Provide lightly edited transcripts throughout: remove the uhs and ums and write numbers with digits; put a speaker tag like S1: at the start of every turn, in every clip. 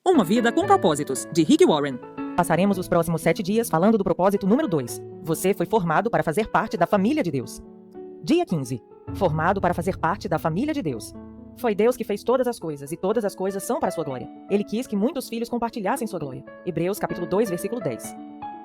S1: Uma Vida com Propósitos, de Rick Warren.
S2: Passaremos os próximos 7 dias falando do propósito número 2. Você foi formado para fazer parte da família de Deus. Dia 15. Formado para fazer parte da família de Deus. Foi Deus que fez todas as coisas, e todas as coisas são para sua glória. Ele quis que muitos filhos compartilhassem sua glória. Hebreus capítulo 2, versículo 10.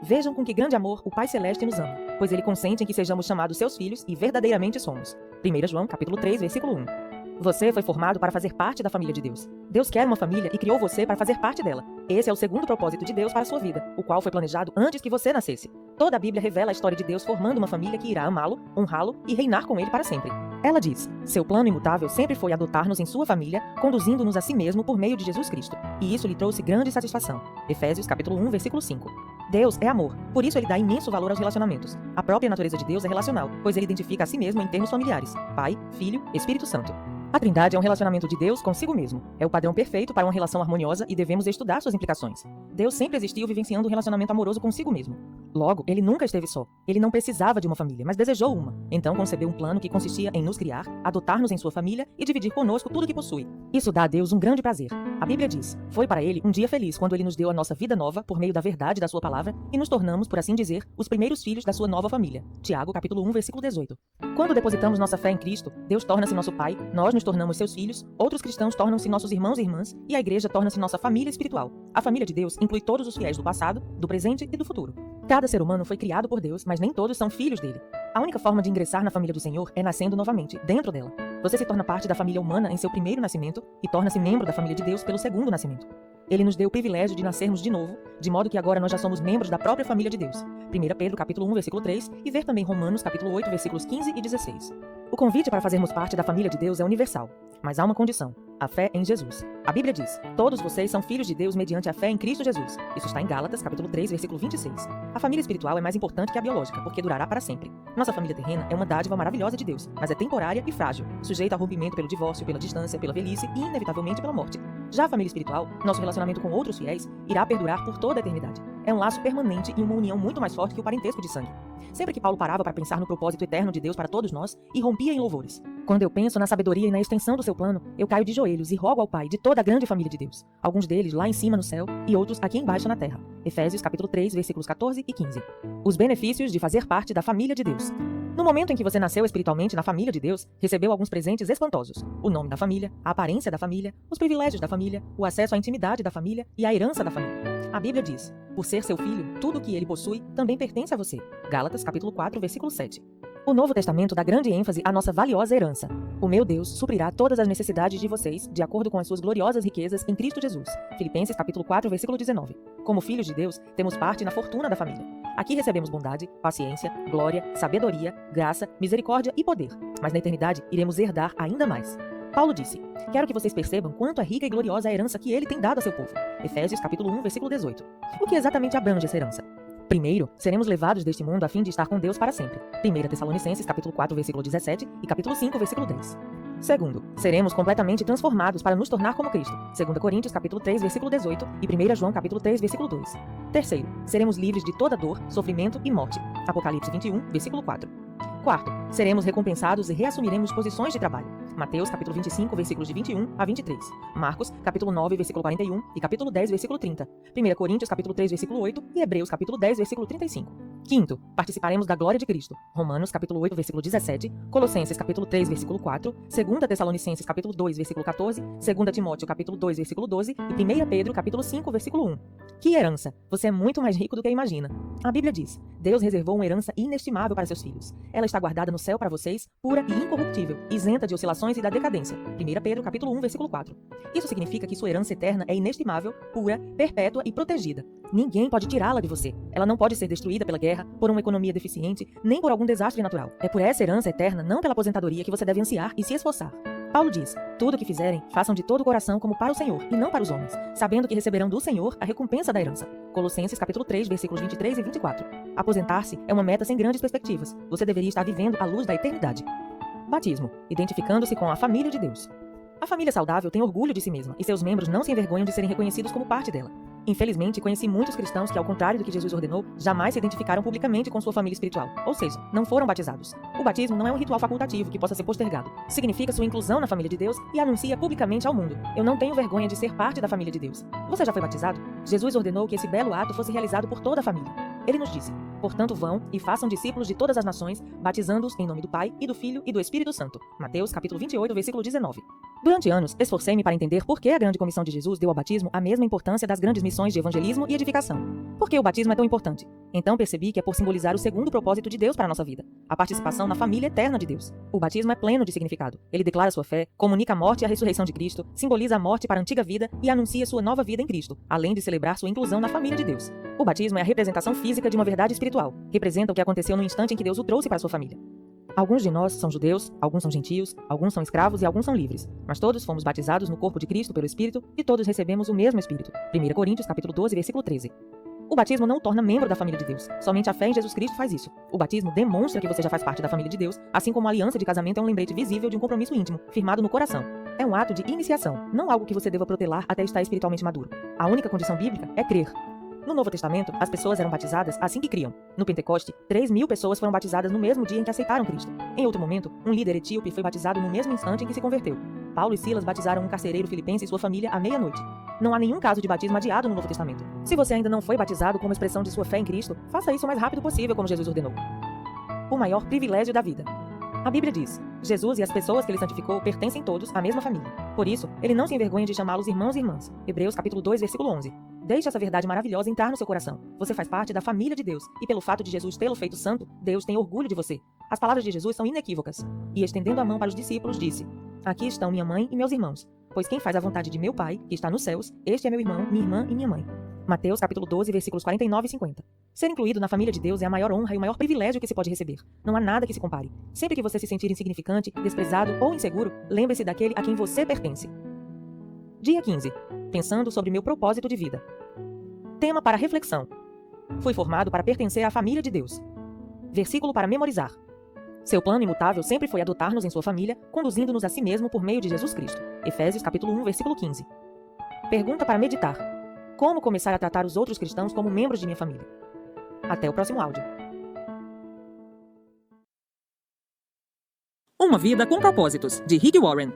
S2: Vejam com que grande amor o Pai Celeste nos ama, pois Ele consente em que sejamos chamados seus filhos, e verdadeiramente somos. 1 João capítulo 3, versículo 1. Você foi formado para fazer parte da família de Deus. Deus quer uma família e criou você para fazer parte dela. Esse é o segundo propósito de Deus para a sua vida, o qual foi planejado antes que você nascesse. Toda a Bíblia revela a história de Deus formando uma família que irá amá-lo, honrá-lo e reinar com ele para sempre. Ela diz: seu plano imutável sempre foi adotar-nos em sua família, conduzindo-nos a si mesmo por meio de Jesus Cristo. E isso lhe trouxe grande satisfação. Efésios capítulo 1, versículo 5. Deus é amor, por isso ele dá imenso valor aos relacionamentos. A própria natureza de Deus é relacional, pois ele identifica a si mesmo em termos familiares: Pai, Filho, Espírito Santo. A Trindade é um relacionamento de Deus consigo mesmo. É o padrão perfeito para uma relação harmoniosa e devemos estudar suas implicações. Deus sempre existiu vivenciando um relacionamento amoroso consigo mesmo. Logo, ele nunca esteve só. Ele não precisava de uma família, mas desejou uma. Então concebeu um plano que consistia em nos criar, adotar-nos em sua família e dividir conosco tudo o que possui. Isso dá a Deus um grande prazer. A Bíblia diz: foi para ele um dia feliz quando ele nos deu a nossa vida nova por meio da verdade da sua palavra e nos tornamos, por assim dizer, os primeiros filhos da sua nova família. Tiago, capítulo 1, versículo 18. Quando depositamos nossa fé em Cristo, Deus torna-se nosso Pai, nós nos tornamos seus filhos, outros cristãos tornam-se nossos irmãos e irmãs, e a igreja torna-se nossa família espiritual. A família de Deus inclui todos os fiéis do passado, do presente e do futuro. Cada ser humano foi criado por Deus, mas nem todos são filhos dele. A única forma de ingressar na família do Senhor é nascendo novamente, dentro dela. Você se torna parte da família humana em seu primeiro nascimento e torna-se membro da família de Deus pelo segundo nascimento. Ele nos deu o privilégio de nascermos de novo, de modo que agora nós já somos membros da própria família de Deus. 1 Pedro capítulo 1, versículo 3 e ver também Romanos capítulo 8, versículos 15 e 16. O convite para fazermos parte da família de Deus é universal, mas há uma condição: a fé em Jesus. A Bíblia diz: todos vocês são filhos de Deus mediante a fé em Cristo Jesus. Isso está em Gálatas, capítulo 3, versículo 26. A família espiritual é mais importante que a biológica, porque durará para sempre. Nossa família terrena é uma dádiva maravilhosa de Deus, mas é temporária e frágil, sujeita ao rompimento pelo divórcio, pela distância, pela velhice e, inevitavelmente, pela morte. Já a família espiritual, nosso relacionamento com outros fiéis, irá perdurar por toda a eternidade. É um laço permanente e uma união muito mais forte que o parentesco de sangue. Sempre que Paulo parava para pensar no propósito eterno de Deus para todos nós, irrompia em louvores. Quando eu penso na sabedoria e na extensão do seu plano, eu caio de joelhos e rogo ao Pai de toda a grande família de Deus. Alguns deles lá em cima no céu e outros aqui embaixo na terra. Efésios capítulo 3, versículos 14 e 15. Os benefícios de fazer parte da família de Deus. No momento em que você nasceu espiritualmente na família de Deus, recebeu alguns presentes espantosos: o nome da família, a aparência da família, os privilégios da família, o acesso à intimidade da família e a herança da família. A Bíblia diz: por ser seu filho, tudo o que ele possui também pertence a você. Gálatas capítulo 4, versículo 7. O Novo Testamento dá grande ênfase à nossa valiosa herança. O meu Deus suprirá todas as necessidades de vocês, de acordo com as suas gloriosas riquezas em Cristo Jesus. Filipenses capítulo 4, versículo 19. Como filhos de Deus, temos parte na fortuna da família. Aqui recebemos bondade, paciência, glória, sabedoria, graça, misericórdia e poder. Mas na eternidade iremos herdar ainda mais. Paulo disse: quero que vocês percebam quanto é rica e gloriosa a herança que ele tem dado a seu povo. Efésios capítulo 1, versículo 18. O que exatamente abrange essa herança? Primeiro, seremos levados deste mundo a fim de estar com Deus para sempre. 1 Tessalonicenses capítulo 4, versículo 17 e capítulo 5, versículo 10. Segundo, seremos completamente transformados para nos tornar como Cristo. 2 Coríntios capítulo 3, versículo 18 e 1 João capítulo 3, versículo 2. Terceiro, seremos livres de toda dor, sofrimento e morte. Apocalipse 21, versículo 4. Quarto, seremos recompensados e reassumiremos posições de trabalho. Mateus capítulo 25, versículos de 21 a 23. Marcos capítulo 9, versículo 41 e capítulo 10, versículo 30. 1 Coríntios capítulo 3, versículo 8 e Hebreus capítulo 10, versículo 35. Quinto, participaremos da glória de Cristo. Romanos capítulo 8, versículo 17, Colossenses capítulo 3, versículo 4, 2 Tessalonicenses capítulo 2, versículo 14, 2 Timóteo capítulo 2, versículo 12 e 1 Pedro capítulo 5, versículo 1. Que herança! Você é muito mais rico do que imagina. A Bíblia diz: Deus reservou uma herança inestimável para seus filhos. Ela está guardada no céu para vocês, pura e incorruptível, isenta de oscilações e da decadência. 1 Pedro capítulo 1, versículo 4. Isso significa que sua herança eterna é inestimável, pura, perpétua e protegida. Ninguém pode tirá-la de você. Ela não pode ser destruída pela guerra, por uma economia deficiente, nem por algum desastre natural. É por essa herança eterna, não pela aposentadoria, que você deve ansiar e se esforçar. Paulo diz: tudo o que fizerem, façam de todo o coração como para o Senhor, e não para os homens, sabendo que receberão do Senhor a recompensa da herança. Colossenses capítulo 3, versículos 23 e 24. Aposentar-se é uma meta sem grandes perspectivas. Você deveria estar vivendo à luz da eternidade. Batismo, identificando-se com a família de Deus. A família saudável tem orgulho de si mesma, e seus membros não se envergonham de serem reconhecidos como parte dela. Infelizmente, conheci muitos cristãos que, ao contrário do que Jesus ordenou, jamais se identificaram publicamente com sua família espiritual, ou seja, não foram batizados. O batismo não é um ritual facultativo que possa ser postergado. Significa sua inclusão na família de Deus e anuncia publicamente ao mundo: eu não tenho vergonha de ser parte da família de Deus. Você já foi batizado? Jesus ordenou que esse belo ato fosse realizado por toda a família. Ele nos disse: portanto, vão e façam discípulos de todas as nações, batizando-os em nome do Pai, e do Filho e do Espírito Santo. Mateus, capítulo 28, versículo 19. Durante anos, esforcei-me para entender por que a grande comissão de Jesus deu ao batismo a mesma importância das grandes missões de evangelismo e edificação. Por que o batismo é tão importante? Então percebi que é por simbolizar o segundo propósito de Deus para a nossa vida: a participação na família eterna de Deus. O batismo é pleno de significado. Ele declara sua fé, comunica a morte e a ressurreição de Cristo, simboliza a morte para a antiga vida e anuncia sua nova vida em Cristo, além de celebrar sua inclusão na família de Deus. O batismo é a representação física de uma verdade espiritual. Representa o que aconteceu no instante em que Deus o trouxe para sua família. Alguns de nós são judeus, alguns são gentios, alguns são escravos e alguns são livres. Mas todos fomos batizados no corpo de Cristo pelo Espírito e todos recebemos o mesmo Espírito. 1 Coríntios, capítulo 12, versículo 13. O batismo não o torna membro da família de Deus. Somente a fé em Jesus Cristo faz isso. O batismo demonstra que você já faz parte da família de Deus, assim como a aliança de casamento é um lembrete visível de um compromisso íntimo, firmado no coração. É um ato de iniciação, não algo que você deva protelar até estar espiritualmente maduro. A única condição bíblica é crer. No Novo Testamento, as pessoas eram batizadas assim que criam. No Pentecoste, 3.000 pessoas foram batizadas no mesmo dia em que aceitaram Cristo. Em outro momento, um líder etíope foi batizado no mesmo instante em que se converteu. Paulo e Silas batizaram um carcereiro filipense e sua família à meia-noite. Não há nenhum caso de batismo adiado no Novo Testamento. Se você ainda não foi batizado como expressão de sua fé em Cristo, faça isso o mais rápido possível, como Jesus ordenou. O maior privilégio da vida. A Bíblia diz: Jesus e as pessoas que ele santificou pertencem todos à mesma família. Por isso, ele não se envergonha de chamá-los irmãos e irmãs. Hebreus capítulo 2, versículo 11. Deixe essa verdade maravilhosa entrar no seu coração. Você faz parte da família de Deus, e pelo fato de Jesus tê-lo feito santo, Deus tem orgulho de você. As palavras de Jesus são inequívocas. E estendendo a mão para os discípulos, disse: aqui estão minha mãe e meus irmãos. Pois quem faz a vontade de meu Pai, que está nos céus, este é meu irmão, minha irmã e minha mãe. Mateus capítulo 12, versículos 49 e 50. Ser incluído na família de Deus é a maior honra e o maior privilégio que se pode receber. Não há nada que se compare. Sempre que você se sentir insignificante, desprezado ou inseguro, lembre-se daquele a quem você pertence. Dia 15. Pensando sobre meu propósito de vida. Tema para reflexão. Fui formado para pertencer à família de Deus. Versículo para memorizar. Seu plano imutável sempre foi adotar-nos em sua família, conduzindo-nos a si mesmo por meio de Jesus Cristo. Efésios capítulo 1, versículo 15. Pergunta para meditar. Como começar a tratar os outros cristãos como membros de minha família? Até o próximo áudio.
S1: Uma vida com propósitos, de Rick Warren.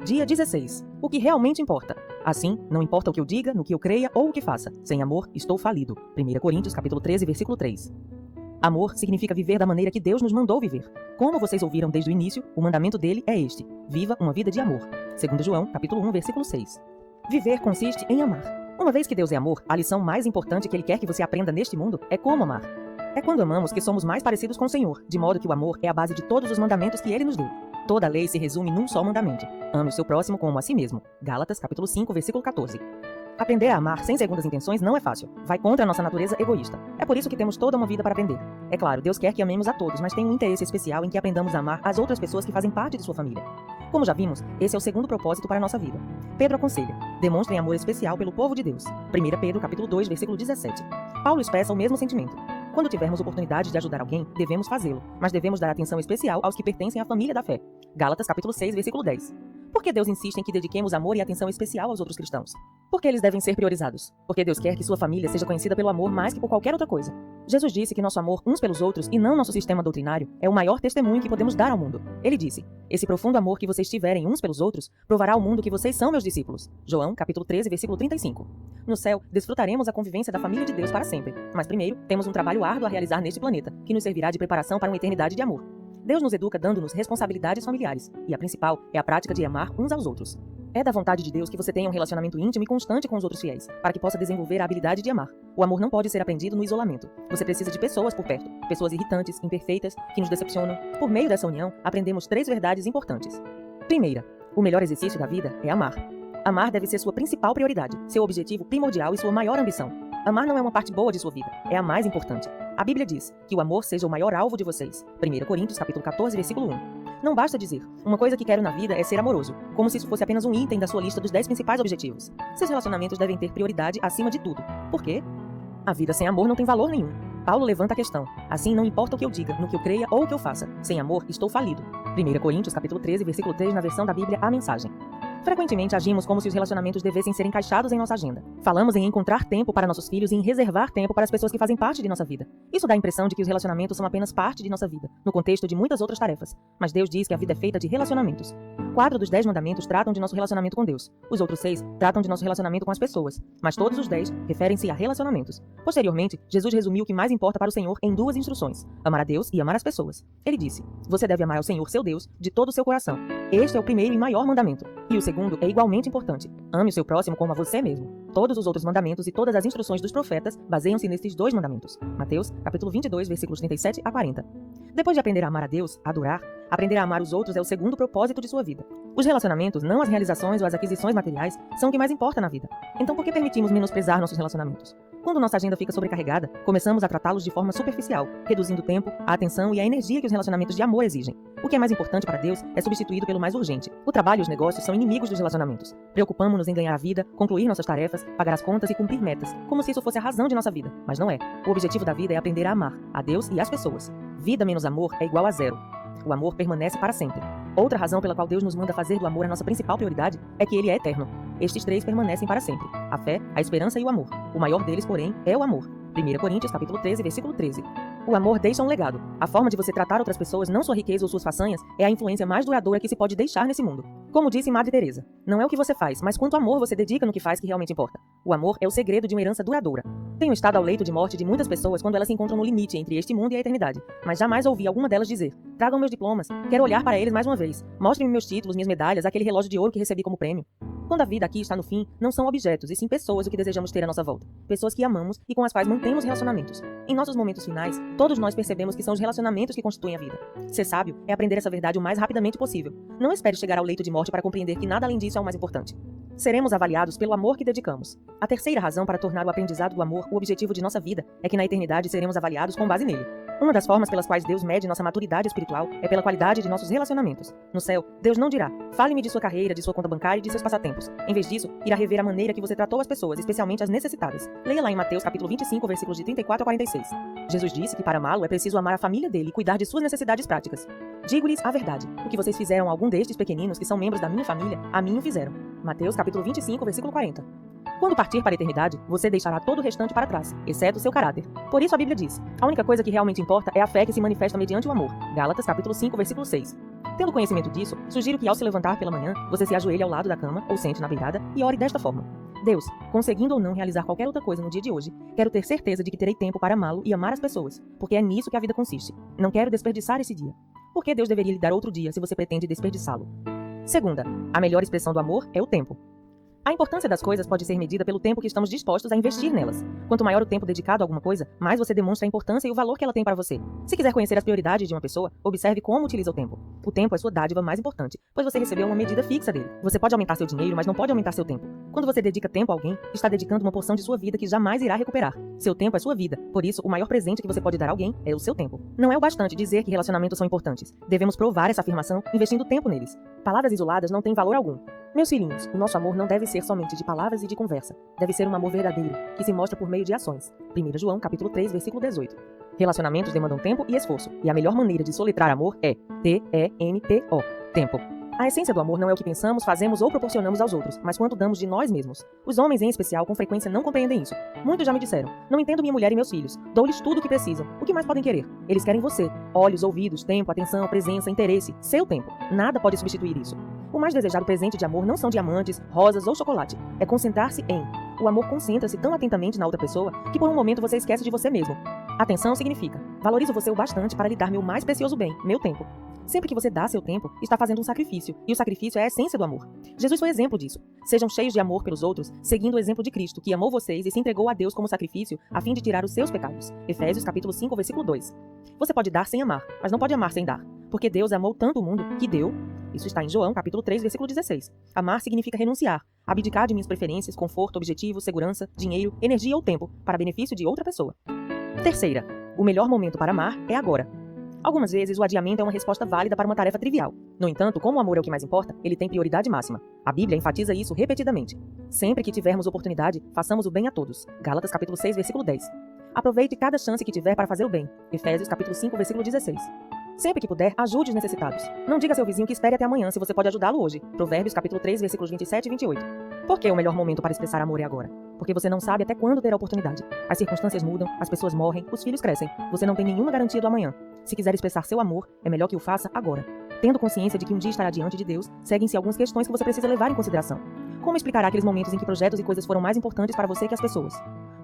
S2: Dia 16. O que realmente importa. Assim, não importa o que eu diga, no que eu creia ou o que faça. Sem amor, estou falido. 1 Coríntios capítulo 13, versículo 3. Amor significa viver da maneira que Deus nos mandou viver. Como vocês ouviram desde o início, o mandamento dele é este: viva uma vida de amor. 2 João capítulo 1, versículo 6. Viver consiste em amar. Uma vez que Deus é amor, a lição mais importante que ele quer que você aprenda neste mundo é como amar. É quando amamos que somos mais parecidos com o Senhor, de modo que o amor é a base de todos os mandamentos que ele nos deu. Toda a lei se resume num só mandamento: ame o seu próximo como a si mesmo. Gálatas capítulo 5, versículo 14. Aprender a amar sem segundas intenções não é fácil. Vai contra a nossa natureza egoísta. É por isso que temos toda uma vida para aprender. É claro, Deus quer que amemos a todos, mas tem um interesse especial em que aprendamos a amar as outras pessoas que fazem parte de sua família. Como já vimos, esse é o segundo propósito para a nossa vida. Pedro aconselha: demonstrem amor especial pelo povo de Deus. 1 Pedro capítulo 2, versículo 17. Paulo expressa o mesmo sentimento. Quando tivermos oportunidade de ajudar alguém, devemos fazê-lo, mas devemos dar atenção especial aos que pertencem à família da fé. Gálatas capítulo 6, versículo 10. Por que Deus insiste em que dediquemos amor e atenção especial aos outros cristãos? Porque eles devem ser priorizados. Porque Deus quer que sua família seja conhecida pelo amor mais que por qualquer outra coisa. Jesus disse que nosso amor uns pelos outros, e não nosso sistema doutrinário, é o maior testemunho que podemos dar ao mundo. Ele disse: esse profundo amor que vocês tiverem uns pelos outros provará ao mundo que vocês são meus discípulos. João capítulo 13, versículo 35. No céu, desfrutaremos a convivência da família de Deus para sempre. Mas primeiro, temos um trabalho árduo a realizar neste planeta, que nos servirá de preparação para uma eternidade de amor. Deus nos educa dando-nos responsabilidades familiares, e a principal é a prática de amar uns aos outros. É da vontade de Deus que você tenha um relacionamento íntimo e constante com os outros fiéis, para que possa desenvolver a habilidade de amar. O amor não pode ser aprendido no isolamento. Você precisa de pessoas por perto, pessoas irritantes, imperfeitas, que nos decepcionam. Por meio dessa união, aprendemos 3 verdades importantes. Primeira, o melhor exercício da vida é amar. Amar deve ser sua principal prioridade, seu objetivo primordial e sua maior ambição. Amar não é uma parte boa de sua vida, é a mais importante. A Bíblia diz que o amor seja o maior alvo de vocês. 1 Coríntios capítulo 14, versículo 1. Não basta dizer: uma coisa que quero na vida é ser amoroso, como se isso fosse apenas um item da sua lista dos 10 principais objetivos. Seus relacionamentos devem ter prioridade acima de tudo. Por quê? A vida sem amor não tem valor nenhum. Paulo levanta a questão: assim não importa o que eu diga, no que eu creia ou o que eu faça. Sem amor, estou falido. 1 Coríntios capítulo 13, versículo 3, na versão da Bíblia A Mensagem. Frequentemente agimos como se os relacionamentos devessem ser encaixados em nossa agenda. Falamos em encontrar tempo para nossos filhos e em reservar tempo para as pessoas que fazem parte de nossa vida. Isso dá a impressão de que os relacionamentos são apenas parte de nossa vida, no contexto de muitas outras tarefas. Mas Deus diz que a vida é feita de relacionamentos. 4 dos 10 mandamentos tratam de nosso relacionamento com Deus. Os outros 6 tratam de nosso relacionamento com as pessoas. Mas todos os 10 referem-se a relacionamentos. Posteriormente, Jesus resumiu o que mais importa para o Senhor em 2 instruções: amar a Deus e amar as pessoas. Ele disse: você deve amar ao Senhor, seu Deus, de todo o seu coração. Este é o primeiro e maior mandamento. E o segundo é igualmente importante: ame o seu próximo como a você mesmo. Todos os outros mandamentos e todas as instruções dos profetas baseiam-se nestes 2 mandamentos. Mateus, capítulo 22, versículos 37 a 40. Depois de aprender a amar a Deus, a adorar, aprender a amar os outros é o segundo propósito de sua vida. Os relacionamentos, não as realizações ou as aquisições materiais, são o que mais importa na vida. Então por que permitimos menosprezar nossos relacionamentos? Quando nossa agenda fica sobrecarregada, começamos a tratá-los de forma superficial, reduzindo o tempo, a atenção e a energia que os relacionamentos de amor exigem. O que é mais importante para Deus é substituído pelo mais urgente. O trabalho e os negócios são inimigos dos relacionamentos. Preocupamos-nos em ganhar a vida, concluir nossas tarefas, pagar as contas e cumprir metas, como se isso fosse a razão de nossa vida. Mas não é. O objetivo da vida é aprender a amar a Deus e as pessoas. Vida menos amor é igual a zero. O amor permanece para sempre. Outra razão pela qual Deus nos manda fazer do amor a nossa principal prioridade é que ele é eterno. Estes 3 permanecem para sempre: a fé, a esperança e o amor. O maior deles, porém, é o amor. 1 Coríntios, capítulo 13, versículo 13. O amor deixa um legado. A forma de você tratar outras pessoas, não sua riqueza ou suas façanhas, é a influência mais duradoura que se pode deixar nesse mundo. Como disse Madre Teresa, não é o que você faz, mas quanto amor você dedica no que faz que realmente importa. O amor é o segredo de uma herança duradoura. Tenho estado ao leito de morte de muitas pessoas quando elas se encontram no limite entre este mundo e a eternidade, mas jamais ouvi alguma delas dizer: tragam meus diplomas, quero olhar para eles mais uma vez, mostrem-me meus títulos, minhas medalhas, aquele relógio de ouro que recebi como prêmio. Quando a vida aqui está no fim, não são objetos, e sim pessoas o que desejamos ter à nossa volta. Pessoas que amamos e com as quais mantemos relacionamentos. Em nossos momentos finais, todos nós percebemos que são os relacionamentos que constituem a vida. Ser sábio é aprender essa verdade o mais rapidamente possível. Não espere chegar ao leito de morte para compreender que nada além disso é o mais importante. Seremos avaliados pelo amor que dedicamos. A terceira razão para tornar o aprendizado do amor o objetivo de nossa vida é que na eternidade seremos avaliados com base nele. Uma das formas pelas quais Deus mede nossa maturidade espiritual é pela qualidade de nossos relacionamentos. No céu, Deus não dirá: fale-me de sua carreira, de sua conta bancária e de seus passatempos. Em vez disso, irá rever a maneira que você tratou as pessoas, especialmente as necessitadas. Leia lá em Mateus capítulo 25, versículos de 34 a 46. Jesus disse que para amá-lo é preciso amar a família dele e cuidar de suas necessidades práticas. Digo-lhes a verdade: o que vocês fizeram a algum destes pequeninos que são membros da minha família, a mim o fizeram. Mateus capítulo 25, versículo 40. Quando partir para a eternidade, você deixará todo o restante para trás, exceto o seu caráter. Por isso a Bíblia diz: a única coisa que realmente importa é a fé que se manifesta mediante o amor. Gálatas capítulo 5, versículo 6. Tendo conhecimento disso, sugiro que ao se levantar pela manhã, você se ajoelhe ao lado da cama, ou sente na beirada, e ore desta forma: Deus, conseguindo ou não realizar qualquer outra coisa no dia de hoje, quero ter certeza de que terei tempo para amá-lo e amar as pessoas, porque é nisso que a vida consiste. Não quero desperdiçar esse dia. Por que Deus deveria lhe dar outro dia se você pretende desperdiçá-lo? Segunda, a melhor expressão do amor é o tempo. A importância das coisas pode ser medida pelo tempo que estamos dispostos a investir nelas. Quanto maior o tempo dedicado a alguma coisa, mais você demonstra a importância e o valor que ela tem para você. Se quiser conhecer as prioridades de uma pessoa, observe como utiliza o tempo. O tempo é sua dádiva mais importante, pois você recebeu uma medida fixa dele. Você pode aumentar seu dinheiro, mas não pode aumentar seu tempo. Quando você dedica tempo a alguém, está dedicando uma porção de sua vida que jamais irá recuperar. Seu tempo é sua vida, por isso o maior presente que você pode dar a alguém é o seu tempo. Não é o bastante dizer que relacionamentos são importantes. Devemos provar essa afirmação investindo tempo neles. Palavras isoladas não têm valor algum. Meus filhinhos, o nosso amor não deve ser somente de palavras e de conversa. Deve ser um amor verdadeiro, que se mostra por meio de ações. 1 João, capítulo 3, versículo 18. Relacionamentos demandam tempo e esforço, e a melhor maneira de soletrar amor é T-E-M-P-O, tempo. A essência do amor não é o que pensamos, fazemos ou proporcionamos aos outros, mas quanto damos de nós mesmos. Os homens, em especial, com frequência não compreendem isso. Muitos já me disseram: não entendo minha mulher e meus filhos. Dou-lhes tudo o que precisam. O que mais podem querer? Eles querem você. Olhos, ouvidos, tempo, atenção, presença, interesse. Seu tempo. Nada pode substituir isso. O mais desejado presente de amor não são diamantes, rosas ou chocolate. É concentrar-se em. O amor concentra-se tão atentamente na outra pessoa que por um momento você esquece de você mesmo. Atenção significa: valorizo você o bastante para lhe dar meu mais precioso bem, meu tempo. Sempre que você dá seu tempo, está fazendo um sacrifício, e o sacrifício é a essência do amor. Jesus foi exemplo disso. Sejam cheios de amor pelos outros, seguindo o exemplo de Cristo, que amou vocês e se entregou a Deus como sacrifício, a fim de tirar os seus pecados. Efésios capítulo 5, versículo 2. Você pode dar sem amar, mas não pode amar sem dar. Porque Deus amou tanto o mundo que deu. Isso está em João capítulo 3, versículo 16. Amar significa renunciar, abdicar de minhas preferências, conforto, objetivos, segurança, dinheiro, energia ou tempo, para benefício de outra pessoa. Terceira, o melhor momento para amar é agora. Algumas vezes, o adiamento é uma resposta válida para uma tarefa trivial. No entanto, como o amor é o que mais importa, ele tem prioridade máxima. A Bíblia enfatiza isso repetidamente. Sempre que tivermos oportunidade, façamos o bem a todos. Gálatas capítulo 6, versículo 10. Aproveite cada chance que tiver para fazer o bem. Efésios capítulo 5, versículo 16. Sempre que puder, ajude os necessitados. Não diga a seu vizinho que espere até amanhã se você pode ajudá-lo hoje. Provérbios capítulo 3, versículos 27 e 28. Por que o melhor momento para expressar amor é agora? Porque você não sabe até quando terá oportunidade. As circunstâncias mudam, as pessoas morrem, os filhos crescem. Você não tem nenhuma garantia do amanhã. Se quiser expressar seu amor, é melhor que o faça agora. Tendo consciência de que um dia estará diante de Deus, seguem-se algumas questões que você precisa levar em consideração. Como explicará aqueles momentos em que projetos e coisas foram mais importantes para você que as pessoas?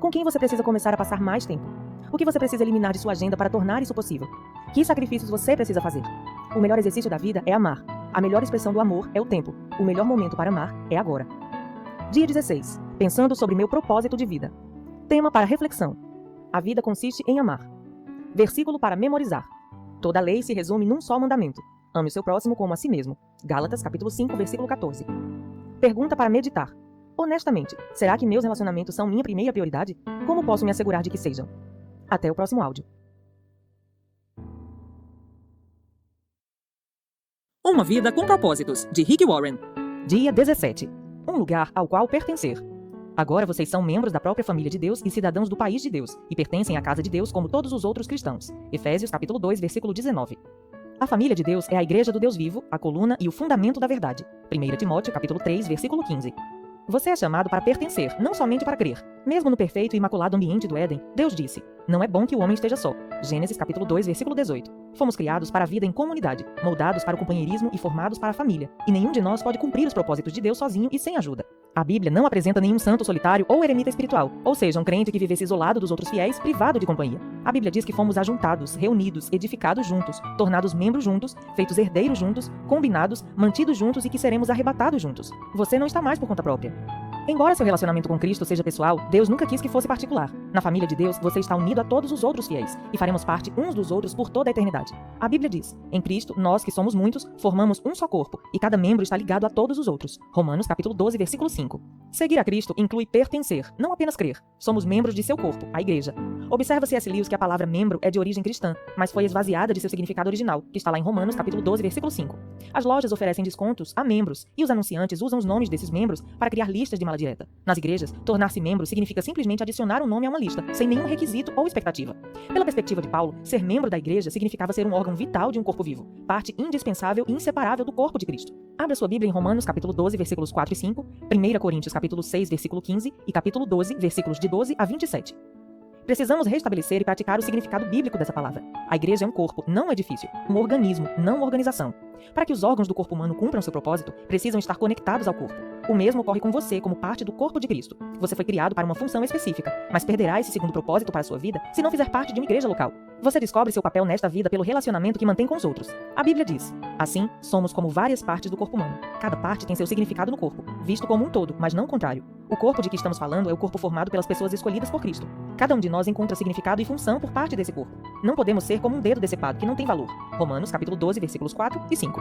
S2: Com quem você precisa começar a passar mais tempo? O que você precisa eliminar de sua agenda para tornar isso possível? Que sacrifícios você precisa fazer? O melhor exercício da vida é amar. A melhor expressão do amor é o tempo. O melhor momento para amar é agora. Dia 16. Pensando sobre meu propósito de vida. Tema para reflexão. A vida consiste em amar. Versículo para memorizar. Toda lei se resume num só mandamento. Ame o seu próximo como a si mesmo. Gálatas capítulo 5, versículo 14. Pergunta para meditar. Honestamente, será que meus relacionamentos são minha primeira prioridade? Como posso me assegurar de que sejam? Até o próximo áudio.
S1: Uma vida com propósitos, de Rick Warren.
S2: Dia 17. Um lugar ao qual pertencer. Agora vocês são membros da própria família de Deus e cidadãos do país de Deus, e pertencem à casa de Deus como todos os outros cristãos. Efésios capítulo 2, versículo 19. A família de Deus é a igreja do Deus vivo, a coluna e o fundamento da verdade. 1 Timóteo capítulo 3, versículo 15. Você é chamado para pertencer, não somente para crer. Mesmo no perfeito e imaculado ambiente do Éden, Deus disse: não é bom que o homem esteja só. Gênesis capítulo 2, versículo 18. Fomos criados para a vida em comunidade, moldados para o companheirismo e formados para a família. E nenhum de nós pode cumprir os propósitos de Deus sozinho e sem ajuda. A Bíblia não apresenta nenhum santo solitário ou eremita espiritual, ou seja, um crente que vivesse isolado dos outros fiéis, privado de companhia. A Bíblia diz que fomos ajuntados, reunidos, edificados juntos, tornados membros juntos, feitos herdeiros juntos, combinados, mantidos juntos e que seremos arrebatados juntos. Você não está mais por conta própria. Embora seu relacionamento com Cristo seja pessoal, Deus nunca quis que fosse particular. Na família de Deus, você está unido a todos os outros fiéis, e faremos parte uns dos outros por toda a eternidade. A Bíblia diz: em Cristo, nós que somos muitos, formamos um só corpo, e cada membro está ligado a todos os outros. Romanos capítulo 12, versículo 5. Seguir a Cristo inclui pertencer, não apenas crer. Somos membros de seu corpo, a igreja. Observa C.S. Lewis que a palavra membro é de origem cristã, mas foi esvaziada de seu significado original, que está lá em Romanos capítulo 12, versículo 5. As lojas oferecem descontos a membros, e os anunciantes usam os nomes desses membros para criar listas de mala direta. Nas igrejas, tornar-se membro significa simplesmente adicionar um nome a uma lista, sem nenhum requisito ou expectativa. Pela perspectiva de Paulo, ser membro da igreja significava ser um órgão vital de um corpo vivo, parte indispensável e inseparável do corpo de Cristo. Abra sua Bíblia em Romanos capítulo 12, versículos 4 e 5, 1 Coríntios capítulo 6, versículo 15 e capítulo 12, versículos de 12 a 27. Precisamos restabelecer e praticar o significado bíblico dessa palavra. A igreja é um corpo, não um edifício, um organismo, não uma organização. Para que os órgãos do corpo humano cumpram seu propósito, precisam estar conectados ao corpo. O mesmo ocorre com você como parte do corpo de Cristo. Você foi criado para uma função específica, mas perderá esse segundo propósito para a sua vida se não fizer parte de uma igreja local. Você descobre seu papel nesta vida pelo relacionamento que mantém com os outros. A Bíblia diz: assim, somos como várias partes do corpo humano. Cada parte tem seu significado no corpo, visto como um todo, mas não o contrário. O corpo de que estamos falando é o corpo formado pelas pessoas escolhidas por Cristo. Cada um de nós encontra significado e função por parte desse corpo. Não podemos ser como um dedo decepado que não tem valor. Romanos capítulo 12, versículos 4 e 5.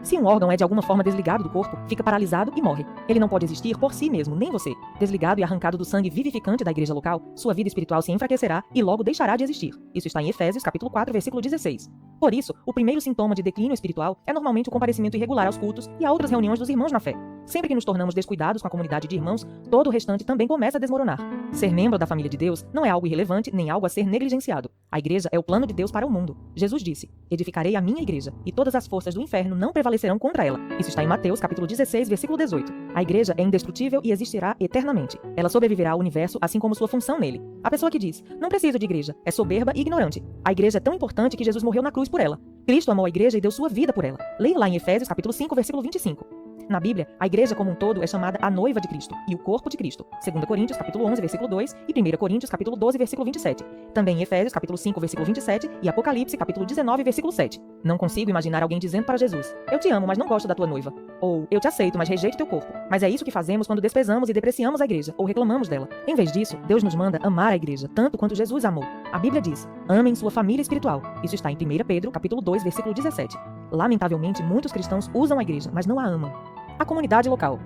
S2: Se um órgão é de alguma forma desligado do corpo, fica paralisado e morre. Ele não pode existir por si mesmo, nem você. Desligado e arrancado do sangue vivificante da igreja local, sua vida espiritual se enfraquecerá e logo deixará de existir. Isso está em Efésios capítulo 4, versículo 16. Por isso, o primeiro sintoma de declínio espiritual é normalmente o comparecimento irregular aos cultos e a outras reuniões dos irmãos na fé. Sempre que nos tornamos descuidados com a comunidade de irmãos, todo o restante também começa a desmoronar. Ser membro da família de Deus não é algo irrelevante nem algo a ser negligenciado. A igreja é o plano de Deus para o mundo. Jesus disse: edificarei a minha igreja, e todas as forças do inferno não prevalecerão contra ela. Isso está em Mateus capítulo 16, versículo 18. A igreja é indestrutível e existirá eternamente. Ela sobreviverá ao universo, assim como sua função nele. A pessoa que diz: não preciso de igreja, é soberba e ignorante. A igreja é tão importante que Jesus morreu na cruz por ela. Cristo amou a igreja e deu sua vida por ela. Leia lá em Efésios capítulo 5, versículo 25. Na Bíblia, a igreja como um todo é chamada a noiva de Cristo e o corpo de Cristo. 2 Coríntios capítulo 11, versículo 2 e 1 Coríntios capítulo 12, versículo 27. Também em Efésios capítulo 5, versículo 27 e Apocalipse capítulo 19, versículo 7. Não consigo imaginar alguém dizendo para Jesus: eu te amo, mas não gosto da tua noiva. Ou eu te aceito, mas rejeito teu corpo. Mas é isso que fazemos quando desprezamos e depreciamos a igreja ou reclamamos dela. Em vez disso, Deus nos manda amar a igreja tanto quanto Jesus amou. A Bíblia diz: amem sua família espiritual. Isso está em 1 Pedro capítulo 2, versículo 17. Lamentavelmente, muitos cristãos usam a igreja, mas não a amam. A comunidade local.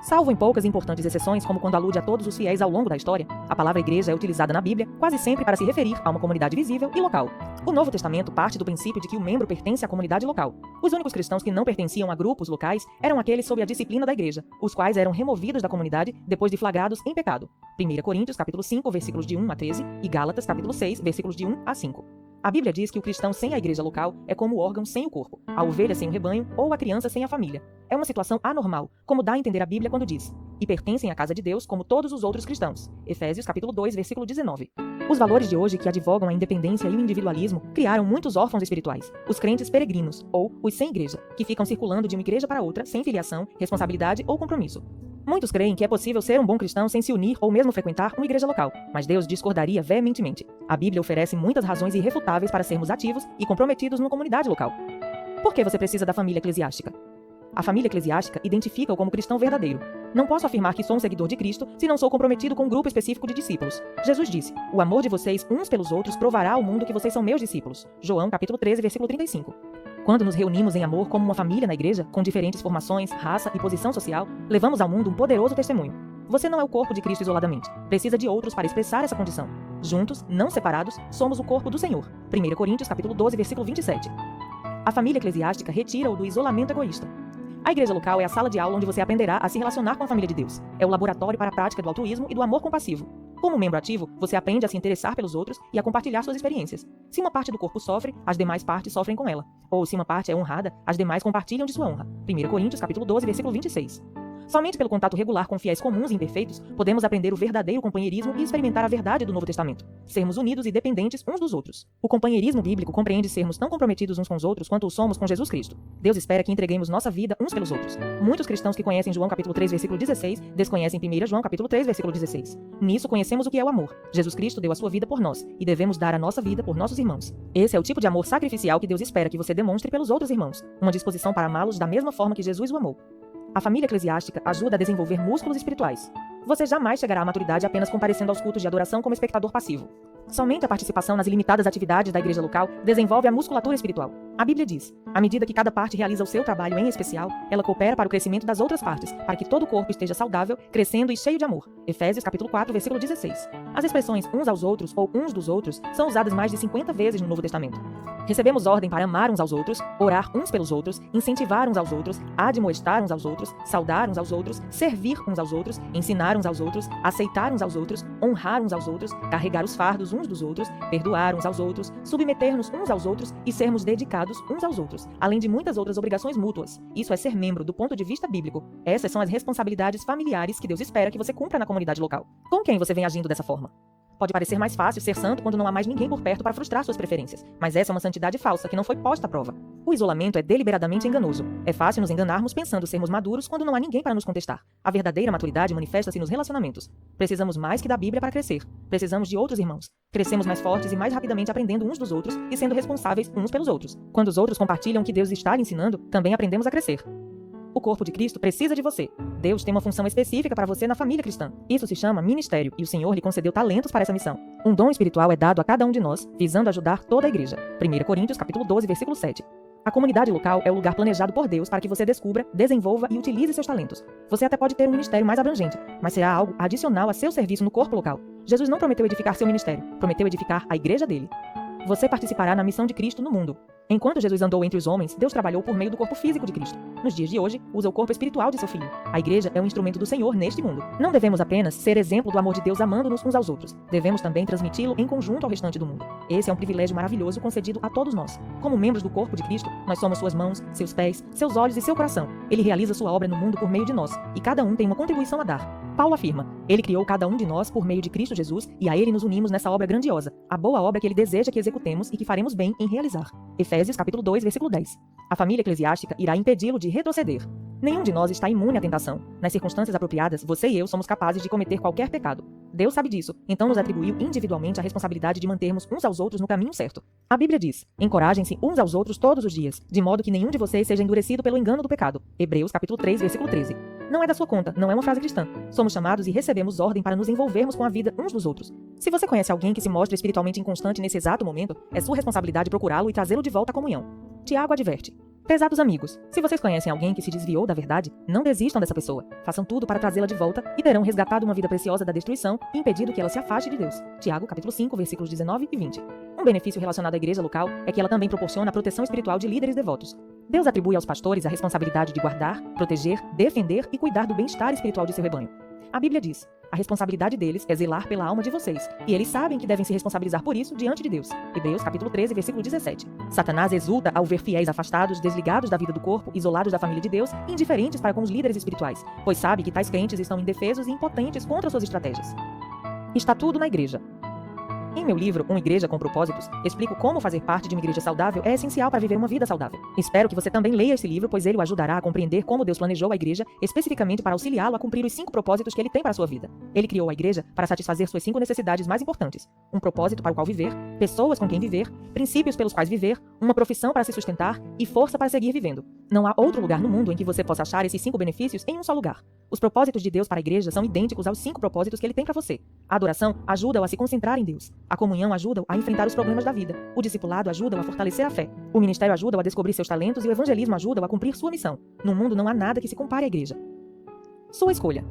S2: Salvo em poucas e importantes exceções, como quando alude a todos os fiéis ao longo da história, a palavra igreja é utilizada na Bíblia quase sempre para se referir a uma comunidade visível e local. O Novo Testamento parte do princípio de que o membro pertence à comunidade local. Os únicos cristãos que não pertenciam a grupos locais eram aqueles sob a disciplina da igreja, os quais eram removidos da comunidade depois de flagrados em pecado. 1 Coríntios capítulo 5, versículos de 1 a 13 e Gálatas capítulo 6, versículos de 1 a 5. A Bíblia diz que o cristão sem a igreja local é como o órgão sem o corpo, a ovelha sem o rebanho ou a criança sem a família. É uma situação anormal, como dá a entender a Bíblia quando diz: e pertencem à casa de Deus como todos os outros cristãos. Efésios capítulo 2, versículo 19. Os valores de hoje que advogam a independência e o individualismo criaram muitos órfãos espirituais, os crentes peregrinos, ou os sem igreja, que ficam circulando de uma igreja para outra sem filiação, responsabilidade ou compromisso. Muitos creem que é possível ser um bom cristão sem se unir ou mesmo frequentar uma igreja local, mas Deus discordaria veementemente. A Bíblia oferece muitas razões irrefutáveis para sermos ativos e comprometidos numa comunidade local. Por que você precisa da família eclesiástica? A família eclesiástica identifica-o como cristão verdadeiro. Não posso afirmar que sou um seguidor de Cristo se não sou comprometido com um grupo específico de discípulos. Jesus disse: o amor de vocês uns pelos outros provará ao mundo que vocês são meus discípulos. João capítulo 13, versículo 35. Quando nos reunimos em amor como uma família na igreja, com diferentes formações, raça e posição social, levamos ao mundo um poderoso testemunho. Você não é o corpo de Cristo isoladamente. Precisa de outros para expressar essa condição. Juntos, não separados, somos o corpo do Senhor. 1 Coríntios capítulo 12, versículo 27. A família eclesiástica retira-o do isolamento egoísta. A igreja local é a sala de aula onde você aprenderá a se relacionar com a família de Deus. É o laboratório para a prática do altruísmo e do amor compassivo. Como membro ativo, você aprende a se interessar pelos outros e a compartilhar suas experiências. Se uma parte do corpo sofre, as demais partes sofrem com ela. Ou se uma parte é honrada, as demais compartilham de sua honra. 1 Coríntios capítulo 12, versículo 26. Somente pelo contato regular com fiéis comuns e imperfeitos, podemos aprender o verdadeiro companheirismo e experimentar a verdade do Novo Testamento. Sermos unidos e dependentes uns dos outros. O companheirismo bíblico compreende sermos tão comprometidos uns com os outros quanto o somos com Jesus Cristo. Deus espera que entreguemos nossa vida uns pelos outros. Muitos cristãos que conhecem João capítulo 3, versículo 16, desconhecem 1 João capítulo 3, versículo 16. Nisso conhecemos o que é o amor. Jesus Cristo deu a sua vida por nós, e devemos dar a nossa vida por nossos irmãos. Esse é o tipo de amor sacrificial que Deus espera que você demonstre pelos outros irmãos. Uma disposição para amá-los da mesma forma que Jesus o amou. A família eclesiástica ajuda a desenvolver músculos espirituais. Você jamais chegará à maturidade apenas comparecendo aos cultos de adoração como espectador passivo. Somente a participação nas ilimitadas atividades da igreja local desenvolve a musculatura espiritual. A Bíblia diz: à medida que cada parte realiza o seu trabalho em especial, ela coopera para o crescimento das outras partes, para que todo o corpo esteja saudável, crescendo e cheio de amor. Efésios capítulo 4, versículo 16. As expressões uns aos outros ou uns dos outros são usadas mais de 50 vezes no Novo Testamento. Recebemos ordem para amar uns aos outros, orar uns pelos outros, incentivar uns aos outros, admoestar uns aos outros, saudar uns aos outros, servir uns aos outros, ensinar uns aos outros, aceitar uns aos outros, honrar uns aos outros, carregar os fardos uns dos outros, perdoar uns aos outros, submeter-nos uns aos outros e sermos dedicados uns aos outros, além de muitas outras obrigações mútuas. Isso é ser membro do ponto de vista bíblico. Essas são as responsabilidades familiares que Deus espera que você cumpra na comunidade local. Com quem você vem agindo dessa forma? Pode parecer mais fácil ser santo quando não há mais ninguém por perto para frustrar suas preferências, mas essa é uma santidade falsa que não foi posta à prova. O isolamento é deliberadamente enganoso. É fácil nos enganarmos pensando sermos maduros quando não há ninguém para nos contestar. A verdadeira maturidade manifesta-se nos relacionamentos. Precisamos mais que da Bíblia para crescer. Precisamos de outros irmãos. Crescemos mais fortes e mais rapidamente aprendendo uns dos outros e sendo responsáveis uns pelos outros. Quando os outros compartilham o que Deus está lhe ensinando, também aprendemos a crescer. O corpo de Cristo precisa de você. Deus tem uma função específica para você na família cristã. Isso se chama ministério, e o Senhor lhe concedeu talentos para essa missão. Um dom espiritual é dado a cada um de nós, visando ajudar toda a igreja. 1 Coríntios capítulo 12, versículo 7. A comunidade local é o lugar planejado por Deus para que você descubra, desenvolva e utilize seus talentos. Você até pode ter um ministério mais abrangente, mas será algo adicional a seu serviço no corpo local. Jesus não prometeu edificar seu ministério, prometeu edificar a igreja dele. Você participará na missão de Cristo no mundo. Enquanto Jesus andou entre os homens, Deus trabalhou por meio do corpo físico de Cristo. Nos dias de hoje, usa o corpo espiritual de seu Filho. A igreja é um instrumento do Senhor neste mundo. Não devemos apenas ser exemplo do amor de Deus amando-nos uns aos outros. Devemos também transmiti-lo em conjunto ao restante do mundo. Esse é um privilégio maravilhoso concedido a todos nós. Como membros do corpo de Cristo, nós somos suas mãos, seus pés, seus olhos e seu coração. Ele realiza sua obra no mundo por meio de nós, e cada um tem uma contribuição a dar. Paulo afirma: Ele criou cada um de nós por meio de Cristo Jesus, e a Ele nos unimos nessa obra grandiosa, a boa obra que Ele deseja que executemos e que faremos bem em realizar. Efésios capítulo 2, versículo 10. A família eclesiástica irá impedi-lo de retroceder. Nenhum de nós está imune à tentação. Nas circunstâncias apropriadas, você e eu somos capazes de cometer qualquer pecado. Deus sabe disso, então nos atribuiu individualmente a responsabilidade de mantermos uns aos outros no caminho certo. A Bíblia diz: encorajem-se uns aos outros todos os dias, de modo que nenhum de vocês seja endurecido pelo engano do pecado. Hebreus capítulo 3, versículo 13. Não é da sua conta, não é uma frase cristã. Somos chamados e recebemos ordem para nos envolvermos com a vida uns dos outros. Se você conhece alguém que se mostra espiritualmente inconstante nesse exato momento, é sua responsabilidade procurá-lo e trazê-lo de volta à comunhão. Tiago adverte: prezados amigos, se vocês conhecem alguém que se desviou da verdade, não desistam dessa pessoa. Façam tudo para trazê-la de volta e terão resgatado uma vida preciosa da destruição e impedido que ela se afaste de Deus. Tiago, capítulo 5, versículos 19 e 20. Um benefício relacionado à igreja local é que ela também proporciona a proteção espiritual de líderes devotos. Deus atribui aos pastores a responsabilidade de guardar, proteger, defender e cuidar do bem-estar espiritual de seu rebanho. A Bíblia diz: a responsabilidade deles é zelar pela alma de vocês, e eles sabem que devem se responsabilizar por isso diante de Deus. Hebreus capítulo 13, versículo 17. Satanás exulta ao ver fiéis afastados, desligados da vida do corpo, isolados da família de Deus e indiferentes para com os líderes espirituais, pois sabe que tais crentes estão indefesos e impotentes contra suas estratégias. Está tudo na igreja. Em meu livro, Uma Igreja com Propósitos, explico como fazer parte de uma igreja saudável é essencial para viver uma vida saudável. Espero que você também leia esse livro, pois ele o ajudará a compreender como Deus planejou a igreja, especificamente para auxiliá-lo a cumprir os 5 propósitos que ele tem para a sua vida. Ele criou a igreja para satisfazer suas 5 necessidades mais importantes: um propósito para o qual viver, pessoas com quem viver, princípios pelos quais viver, uma profissão para se sustentar e força para seguir vivendo. Não há outro lugar no mundo em que você possa achar esses 5 benefícios em um só lugar. Os propósitos de Deus para a igreja são idênticos aos 5 propósitos que ele tem para você. A adoração ajuda-o a se concentrar em Deus. A comunhão ajuda-o a enfrentar os problemas da vida. O discipulado ajuda-o a fortalecer a fé. O ministério ajuda-o a descobrir seus talentos e o evangelismo ajuda-o a cumprir sua missão. No mundo não há nada que se compare à igreja. Sua escolha.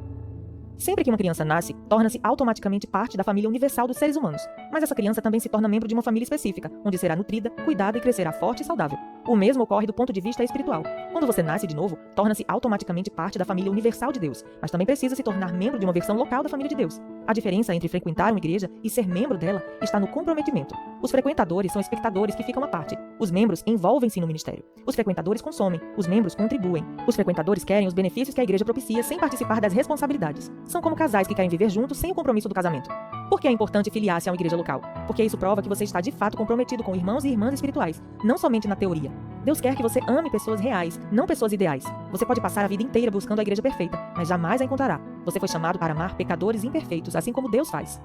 S2: Sempre que uma criança nasce, torna-se automaticamente parte da família universal dos seres humanos. Mas essa criança também se torna membro de uma família específica, onde será nutrida, cuidada e crescerá forte e saudável. O mesmo ocorre do ponto de vista espiritual. Quando você nasce de novo, torna-se automaticamente parte da família universal de Deus, mas também precisa se tornar membro de uma versão local da família de Deus. A diferença entre frequentar uma igreja e ser membro dela está no comprometimento. Os frequentadores são espectadores que ficam à parte. Os membros envolvem-se no ministério. Os frequentadores consomem, os membros contribuem. Os frequentadores querem os benefícios que a igreja propicia sem participar das responsabilidades. São como casais que querem viver juntos sem o compromisso do casamento. Por que é importante filiar-se a uma igreja local? Porque isso prova que você está de fato comprometido com irmãos e irmãs espirituais, não somente na teoria. Deus quer que você ame pessoas reais, não pessoas ideais. Você pode passar a vida inteira buscando a igreja perfeita, mas jamais a encontrará. Você foi chamado para amar pecadores imperfeitos, assim como Deus faz.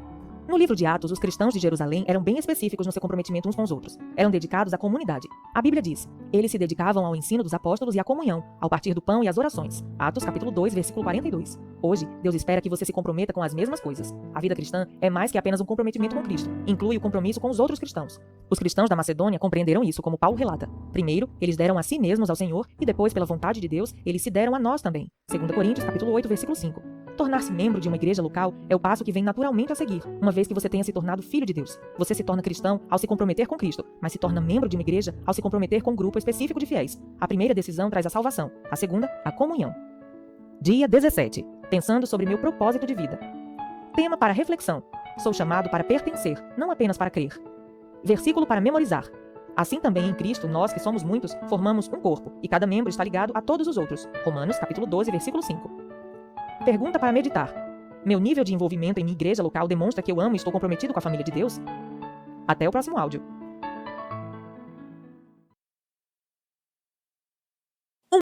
S2: No livro de Atos, os cristãos de Jerusalém eram bem específicos no seu comprometimento uns com os outros. Eram dedicados à comunidade. A Bíblia diz: eles se dedicavam ao ensino dos apóstolos e à comunhão, ao partir do pão e às orações. Atos capítulo 2, versículo 42. Hoje, Deus espera que você se comprometa com as mesmas coisas. A vida cristã é mais que apenas um comprometimento com Cristo. Inclui o compromisso com os outros cristãos. Os cristãos da Macedônia compreenderam isso, como Paulo relata. Primeiro, eles deram a si mesmos ao Senhor e depois, pela vontade de Deus, eles se deram a nós também. 2 Coríntios capítulo 8, versículo 5. Tornar-se membro de uma igreja local é o passo que vem naturalmente a seguir, uma vez que você tenha se tornado filho de Deus. Você se torna cristão ao se comprometer com Cristo, mas se torna membro de uma igreja ao se comprometer com um grupo específico de fiéis. A primeira decisão traz a salvação, a segunda, a comunhão. Dia 17. Pensando sobre meu propósito de vida. Tema para reflexão. Sou chamado para pertencer, não apenas para crer. Versículo para memorizar. Assim também em Cristo, nós que somos muitos, formamos um corpo, e cada membro está ligado a todos os outros. Romanos capítulo 12, versículo 5. Pergunta para meditar. Meu nível de envolvimento em minha igreja local demonstra que eu amo e estou comprometido com a família de Deus? Até o próximo áudio.